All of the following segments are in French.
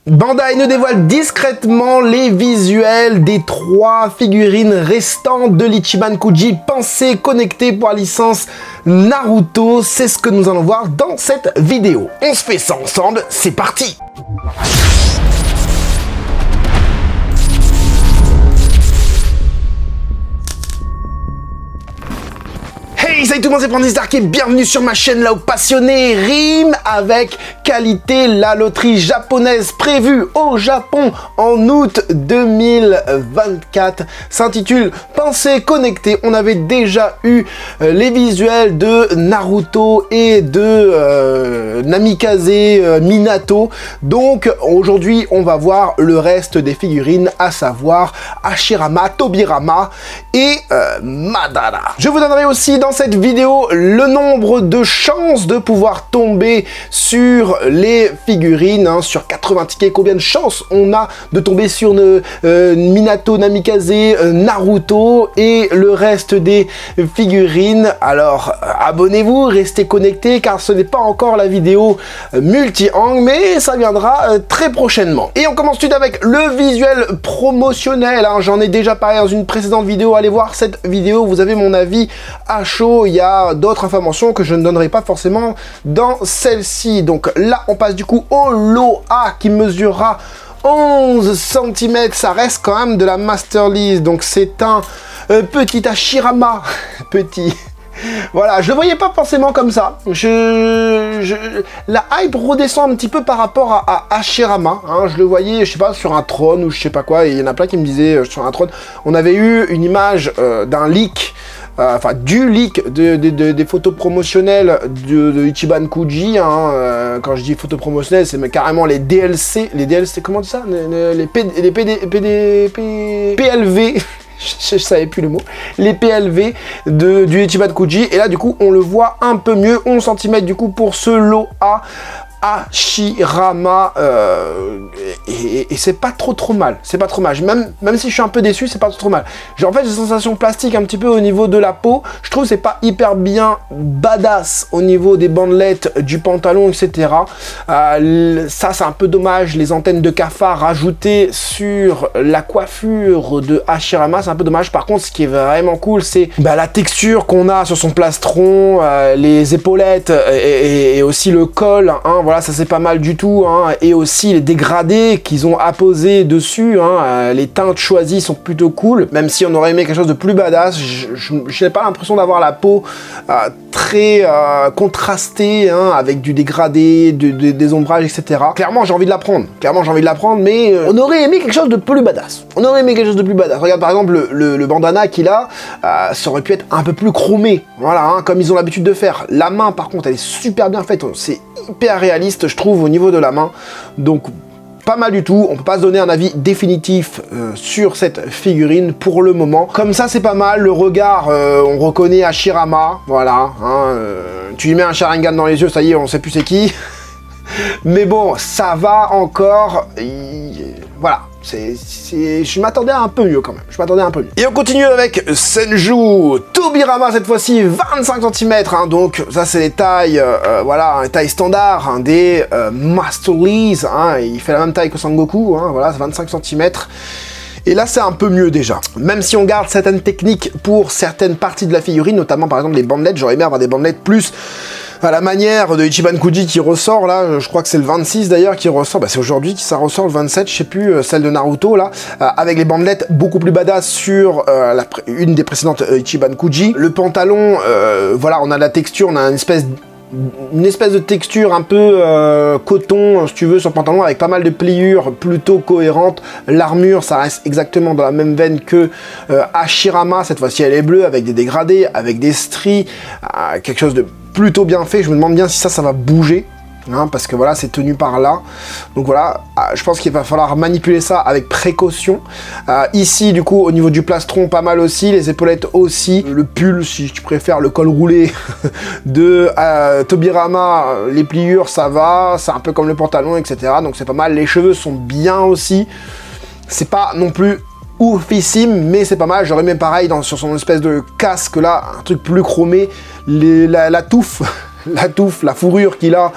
Bandai nous dévoile discrètement les visuels des 3 figurines restantes de l'Ichiban Kuji pensées connectées pour la licence Naruto. C'est ce que nous allons voir dans cette vidéo. On se fait ça ensemble, c'est parti! Hey, salut tout le monde, c'est Prentice Dark et bienvenue sur ma chaîne là où passionné rime avec qualité. La loterie japonaise prévue au Japon en août 2024 s'intitule Pensée connectée. On avait déjà eu les visuels de Naruto et de Namikaze Minato. Donc aujourd'hui on va voir le reste des figurines, à savoir Hashirama, Tobirama et Madara. Je vous donnerai aussi dans cette vidéo le nombre de chances de pouvoir tomber sur les figurines, hein, sur 80 tickets, combien de chances on a de tomber sur Minato, Namikaze, Naruto et le reste des figurines. Alors abonnez-vous, restez connectés car ce n'est pas encore la vidéo multi-angle, mais ça viendra très prochainement. Et on commence tout de suite avec le visuel promotionnel, hein. J'en ai déjà parlé dans une précédente vidéo, allez voir cette vidéo, vous avez mon avis à chaud. Il y a d'autres informations que je ne donnerai pas forcément dans celle-ci. Donc là, on passe du coup au lot A qui mesurera 11 cm. Ça reste quand même de la Masterlist. Donc c'est un petit Hashirama. Petit. Voilà, je le voyais pas forcément comme ça. La hype redescend un petit peu par rapport à Hashirama. Hein. Je le voyais, je sais pas, sur un trône ou je sais pas quoi. Et il y en a plein qui me disaient sur un trône. On avait eu une image d'un leak. Enfin, du leak des photos promotionnelles de Ichiban Kuji, hein, quand je dis photos promotionnelles, c'est carrément les DLC, comment on dit ça, les PLV, je savais plus le mot, les PLV du Ichiban Kuji, et là du coup on le voit un peu mieux, 11 cm du coup pour ce lot A. Hashirama et c'est pas trop mal, c'est pas trop mal, même si je suis un peu déçu, c'est pas trop mal. En fait j'ai une sensation plastique un petit peu au niveau de la peau, je trouve que c'est pas hyper bien badass au niveau des bandelettes, du pantalon, etc. Ça c'est un peu dommage, les antennes de cafard rajoutées sur la coiffure de Hashirama, c'est un peu dommage. Par contre ce qui est vraiment cool, c'est la texture qu'on a sur son plastron, les épaulettes et aussi le col, hein, voilà, ça c'est pas mal du tout, hein, et aussi les dégradés qu'ils ont apposés dessus, hein, les teintes choisies sont plutôt cool, même si on aurait aimé quelque chose de plus badass. Je n'ai pas l'impression d'avoir la peau très contrastée, hein, avec du dégradé, des ombrages, etc. Clairement j'ai envie de la prendre, mais on aurait aimé quelque chose de plus badass. Regarde par exemple le bandana qu'il a, ça aurait pu être un peu plus chromé, voilà, hein, comme ils ont l'habitude de faire. La main par contre elle est super bien faite, c'est hyper réaliste je trouve au niveau de la main, donc pas mal du tout. On peut pas se donner un avis définitif sur cette figurine pour le moment. Comme ça c'est pas mal, le regard on reconnaît Hashirama, voilà, hein, tu lui mets un Sharingan dans les yeux, ça y est, on sait plus c'est qui. Mais bon, ça va encore, voilà. Je m'attendais à un peu mieux quand même, Et on continue avec Senju Tobirama, cette fois-ci 25 cm, hein, donc ça c'est les tailles, voilà, les tailles standards, hein, des Masterlist, hein, il fait la même taille que Sangoku, hein, voilà, c'est 25 cm. Et là c'est un peu mieux déjà, même si on garde certaines techniques pour certaines parties de la figurine, notamment par exemple les bandelettes, j'aurais aimé avoir des bandelettes plus à la manière de Ichiban Kuji qui ressort là, je crois que c'est le 26 d'ailleurs qui ressort, c'est aujourd'hui que ça ressort le 27, je sais plus, celle de Naruto là, avec les bandelettes beaucoup plus badass sur une des précédentes Ichiban Kuji. Le pantalon, voilà, on a la texture, on a une espèce de texture un peu coton, si tu veux, sur le pantalon, avec pas mal de pliures plutôt cohérentes. L'armure, ça reste exactement dans la même veine que Hashirama, cette fois-ci elle est bleue, avec des dégradés, avec des stries, quelque chose de plutôt bien fait. Je me demande bien si ça va bouger, hein, parce que voilà, c'est tenu par là. Donc voilà, je pense qu'il va falloir manipuler ça avec précaution. Ici, du coup, au niveau du plastron, pas mal aussi. Les épaulettes aussi. Le pull, si tu préfères, le col roulé de Tobirama, les pliures, ça va. C'est un peu comme le pantalon, etc. Donc c'est pas mal. Les cheveux sont bien aussi. C'est pas non plus oufissime, mais c'est pas mal. J'aurais aimé pareil sur son espèce de casque là, un truc plus chromé. La touffe la touffe, la fourrure qu'il a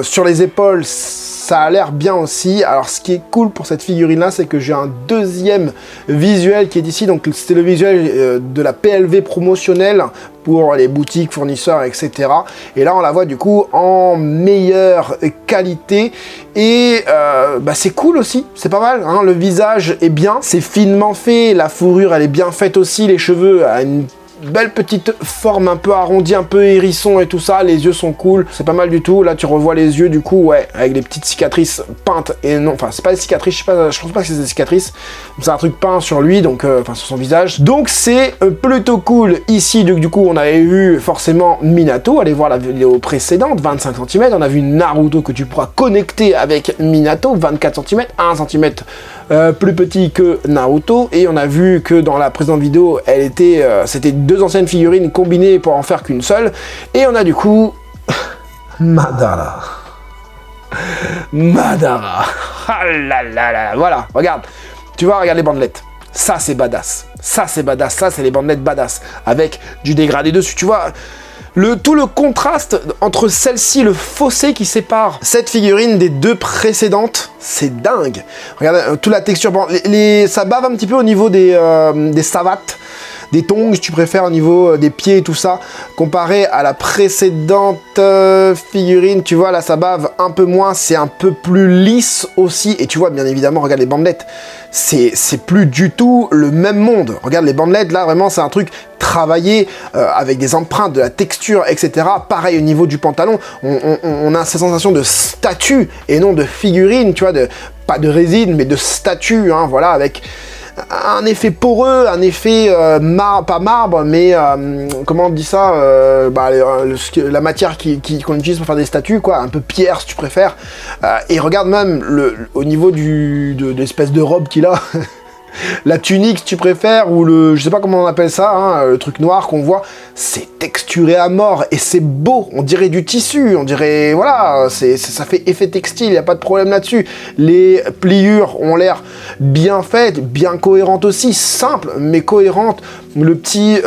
sur les épaules, ça a l'air bien aussi. Alors ce qui est cool pour cette figurine là, c'est que j'ai un deuxième visuel qui est ici, donc c'était le visuel de la PLV promotionnelle pour les boutiques, fournisseurs, etc. Et là on la voit du coup en meilleure qualité et bah, c'est cool aussi, c'est pas mal, hein. Le visage est bien, c'est finement fait, la fourrure elle est bien faite aussi, les cheveux à une belle petite forme un peu arrondie, un peu hérisson et tout ça, les yeux sont cool, c'est pas mal du tout. Là tu revois les yeux du coup, ouais, avec les petites cicatrices peintes, et non, enfin c'est pas des cicatrices, je pense pas que c'est des cicatrices, c'est un truc peint sur lui, donc enfin sur son visage, donc c'est plutôt cool. Ici du coup on avait vu forcément Minato, allez voir la vidéo précédente, 25 cm, on a vu Naruto que tu pourras connecter avec Minato, 24 cm, 1 cm plus petit que Naruto, et on a vu que dans la précédente vidéo elle était, c'était deux anciennes figurines combinées pour en faire qu'une seule, et on a du coup Madara. Ah là là là, voilà, regarde, tu vois, regarde les bandelettes, ça c'est badass, ça c'est les bandelettes badass, avec du dégradé dessus, tu vois, tout le contraste entre celle-ci, le fossé qui sépare cette figurine des deux précédentes, c'est dingue. Regarde, toute la texture, bon, ça bave un petit peu au niveau des savates, des tongs, si tu préfères, au niveau des pieds et tout ça, comparé à la précédente figurine, tu vois, là ça bave un peu moins, c'est un peu plus lisse aussi, et tu vois, bien évidemment, regarde les bandelettes, c'est plus du tout le même monde. Regarde les bandelettes, là, vraiment, c'est un truc travaillé avec des empreintes, de la texture, etc. Pareil au niveau du pantalon, on a cette sensation de statue, et non de figurine, tu vois, pas de résine, mais de statue, hein, voilà, avec un effet poreux, un effet pas marbre, mais comment on dit ça, la matière qu'on utilise pour faire des statues, quoi, un peu pierre si tu préfères. Et regarde même au niveau de l'espèce de robe qu'il a. La tunique, si tu préfères, ou je sais pas comment on appelle ça, hein, le truc noir qu'on voit, c'est texturé à mort, et c'est beau, on dirait du tissu, on dirait, voilà, ça fait effet textile, y a pas de problème là-dessus. Les pliures ont l'air bien faites, bien cohérentes aussi, simples, mais cohérentes. Le petit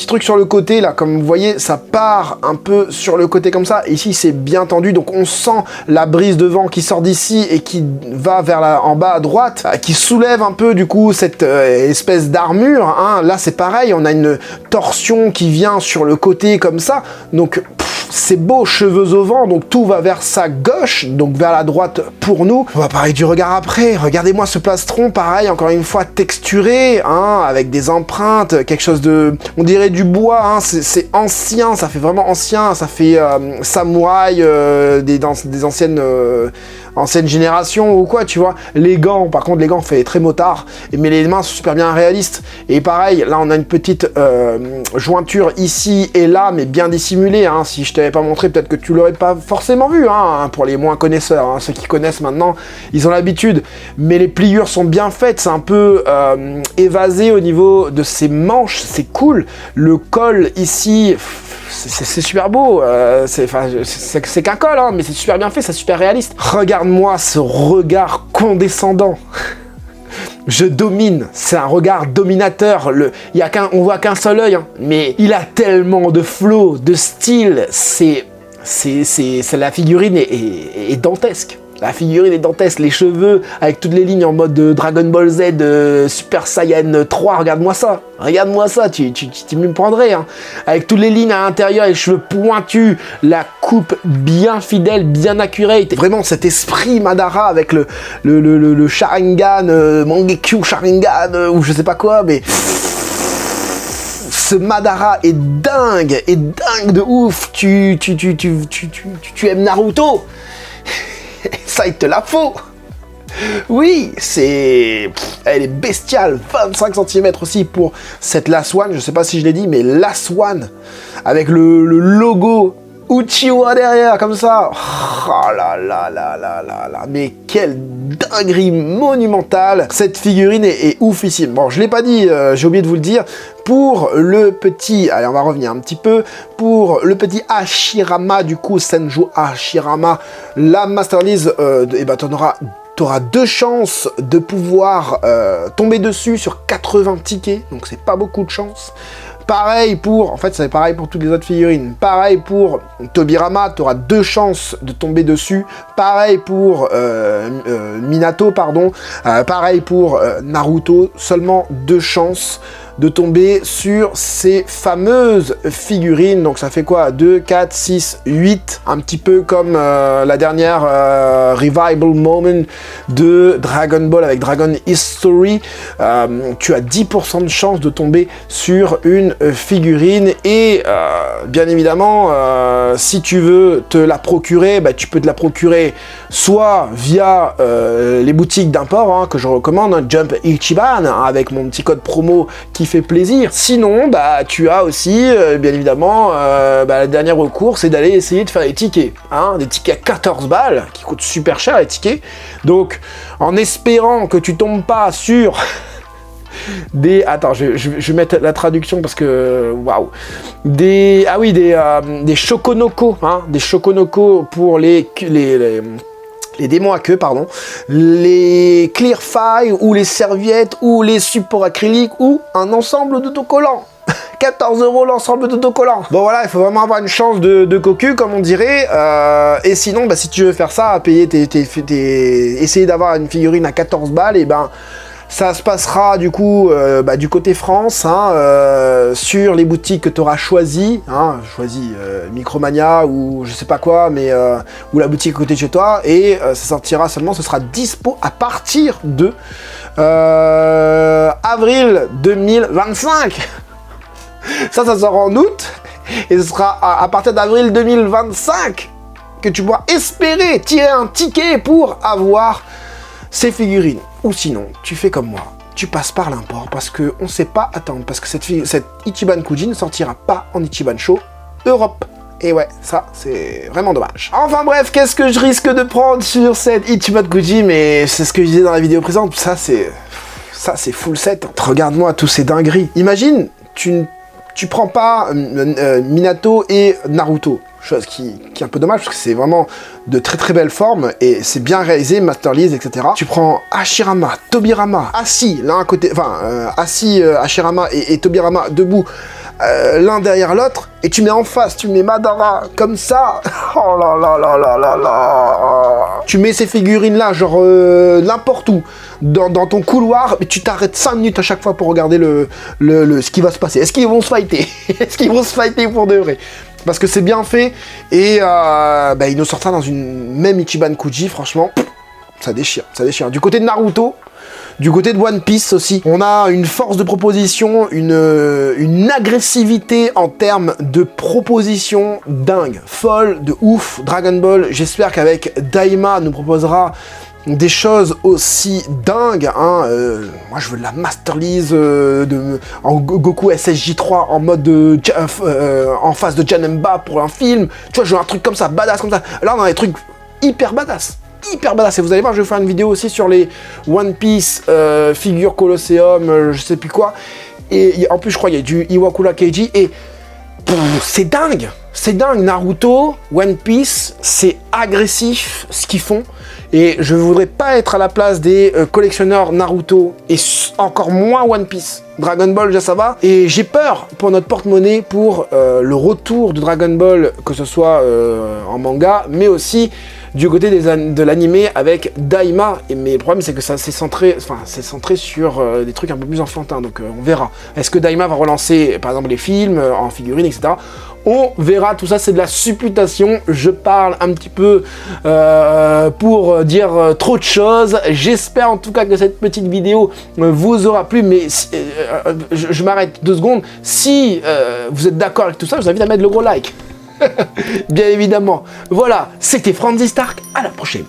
truc sur le côté, là, comme vous voyez, ça part un peu sur le côté comme ça, ici c'est bien tendu, donc on sent la brise de vent qui sort d'ici, et qui va vers en bas à droite, qui soulève un peu du coup cette espèce d'armure, hein. Là c'est pareil, on a une torsion qui vient sur le côté comme ça, donc c'est beau, cheveux au vent, donc tout va vers sa gauche, donc vers la droite pour nous. On va parler du regard après, regardez-moi ce plastron, pareil, encore une fois texturé, hein, avec des empreintes, quelque chose de, on dirait du bois, hein, c'est ancien, ça fait vraiment ancien, ça fait samouraï des anciennes générations ou quoi, tu vois. Les gants, par contre, les gants fait très motard, mais les mains sont super bien réalistes. Et pareil, là, on a une petite jointure ici et là, mais bien dissimulée, hein. Si je t'avais pas montré, peut-être que tu l'aurais pas forcément vu, hein, pour les moins connaisseurs, hein. Ceux qui connaissent maintenant, ils ont l'habitude. Mais les pliures sont bien faites, c'est un peu évasé au niveau de ses manches, c'est cool. Le col ici, c'est super beau, c'est qu'un col, hein, mais c'est super bien fait, c'est super réaliste. Regarde-moi ce regard condescendant. Je domine, c'est un regard dominateur, on voit qu'un seul œil, hein, mais il a tellement de flow, de style, la figurine est dantesque. La figurine est dantesque, les cheveux avec toutes les lignes en mode Dragon Ball Z, Super Saiyan 3, regarde-moi ça, tu me prendrais, hein. Avec toutes les lignes à l'intérieur, les cheveux pointus, la coupe bien fidèle, bien accurate, vraiment cet esprit Madara avec le Sharingan, Mangekyo Sharingan, ou je sais pas quoi, mais ce Madara est dingue de ouf, tu aimes Naruto, ça il te la faut. Oui, elle est bestiale, 25 cm aussi pour cette Last One, je sais pas si je l'ai dit, mais Last One, avec le logo Uchiwa derrière, comme ça. Oh là là là là là là, mais quelle dinguerie monumentale. Cette figurine est oufissime. Bon, je l'ai pas dit, j'ai oublié de vous le dire. Pour le petit, allez, on va revenir un petit peu. Pour le petit Hashirama, du coup, Senju Hashirama, la Master Lease, et ben t'auras 2 chances de pouvoir tomber dessus sur 80 tickets, donc c'est pas beaucoup de chance. Pareil pour, en fait c'est pareil pour toutes les autres figurines. Pareil pour Tobirama, tu auras 2 chances de tomber dessus. Pareil pour Minato, pardon. Pareil pour Naruto, seulement 2 chances de tomber sur ces fameuses figurines. Donc ça fait quoi? 2, 4, 6, 8. Un petit peu comme la dernière Revival Moment de Dragon Ball avec Dragon History. Tu as 10% de chance de tomber sur une figurine. Et bien évidemment, si tu veux te la procurer, bah, tu peux te la procurer soit via les boutiques d'import, hein, que je recommande, hein, Jump Ichiban, hein, avec mon petit code promo qui fait plaisir. Sinon, bah, tu as aussi, bien évidemment, le dernier recours, c'est d'aller essayer de faire des tickets. Hein, des tickets à 14 balles, qui coûtent super cher, les tickets. Donc, en espérant que tu tombes pas sur des... Attends, je vais mettre la traduction parce que... Waouh. Des Shokonoko, hein, des Shokonoko pour les démons à queue, pardon, les Clearfile ou les serviettes ou les supports acryliques ou un ensemble d'autocollants. 14 € l'ensemble d'autocollants. Bon voilà, il faut vraiment avoir une chance de cocu, comme on dirait. Et sinon, bah, si tu veux faire ça, payer essayer d'avoir une figurine à 14 balles, et ben... ça se passera du coup du côté France, hein, sur les boutiques que tu auras choisies, hein, Micromania ou je sais pas quoi, mais ou la boutique à côté de chez toi, et ça sortira seulement, ce sera dispo à partir de avril 2025. Ça sort en août, et ce sera à partir d'avril 2025 que tu pourras espérer tirer un ticket pour avoir ces figurines. Ou sinon, tu fais comme moi, tu passes par l'import parce que on sait pas attendre, parce que cette Ichiban Kuji ne sortira pas en Ichiban Show Europe. Et ouais, ça, c'est vraiment dommage. Enfin bref, qu'est-ce que je risque de prendre sur cette Ichiban Kuji? Mais c'est ce que je disais dans la vidéo présente, ça c'est full set. Regarde-moi tous ces dingueries. Imagine, tu prends pas Minato et Naruto. Chose qui est un peu dommage, parce que c'est vraiment de très très belles formes, et c'est bien réalisé, masterlise, etc. Tu prends Hashirama, Tobirama, assis, l'un à côté, assis Hashirama et Tobirama debout, l'un derrière l'autre, et tu mets en face, tu mets Madara, comme ça, oh là là là là là là. Tu mets ces figurines-là, genre n'importe où, dans ton couloir, mais tu t'arrêtes 5 minutes à chaque fois pour regarder ce qui va se passer. Est-ce qu'ils vont se fighter? Est-ce qu'ils vont se fighter pour de vrai? Parce que c'est bien fait, et il nous sortira dans une même Ichiban Kuji, franchement, ça déchire, ça déchire. Du côté de Naruto, du côté de One Piece aussi, on a une force de proposition, une agressivité en termes de proposition dingue, folle, de ouf. Dragon Ball, j'espère qu'avec Daima nous proposera des choses aussi dingues, hein. Moi je veux de la masterlise en Goku SSJ3 en mode en face de Janemba pour un film, tu vois, je veux un truc comme ça, badass comme ça. Là on a des trucs hyper badass, et vous allez voir, je vais faire une vidéo aussi sur les One Piece figure Colosseum, je sais plus quoi, et en plus je crois il y a du Iwakura Keiji, et c'est dingue. C'est dingue, Naruto, One Piece, c'est agressif ce qu'ils font, et je voudrais pas être à la place des collectionneurs Naruto, et encore moins One Piece. Dragon Ball, déjà ça va, et j'ai peur pour notre porte-monnaie pour le retour de Dragon Ball, que ce soit en manga, mais aussi du côté de l'animé avec Daima. Mais le problème c'est que ça c'est centré sur des trucs un peu plus enfantins, donc on verra. Est-ce que Daima va relancer par exemple les films en figurines, etc. On verra, tout ça c'est de la supputation, je parle un petit peu pour dire trop de choses. J'espère en tout cas que cette petite vidéo vous aura plu, mais je m'arrête 2 secondes. Si vous êtes d'accord avec tout ça, je vous invite à mettre le gros like. Bien évidemment. Voilà, c'était Franzy Stark, à la prochaine.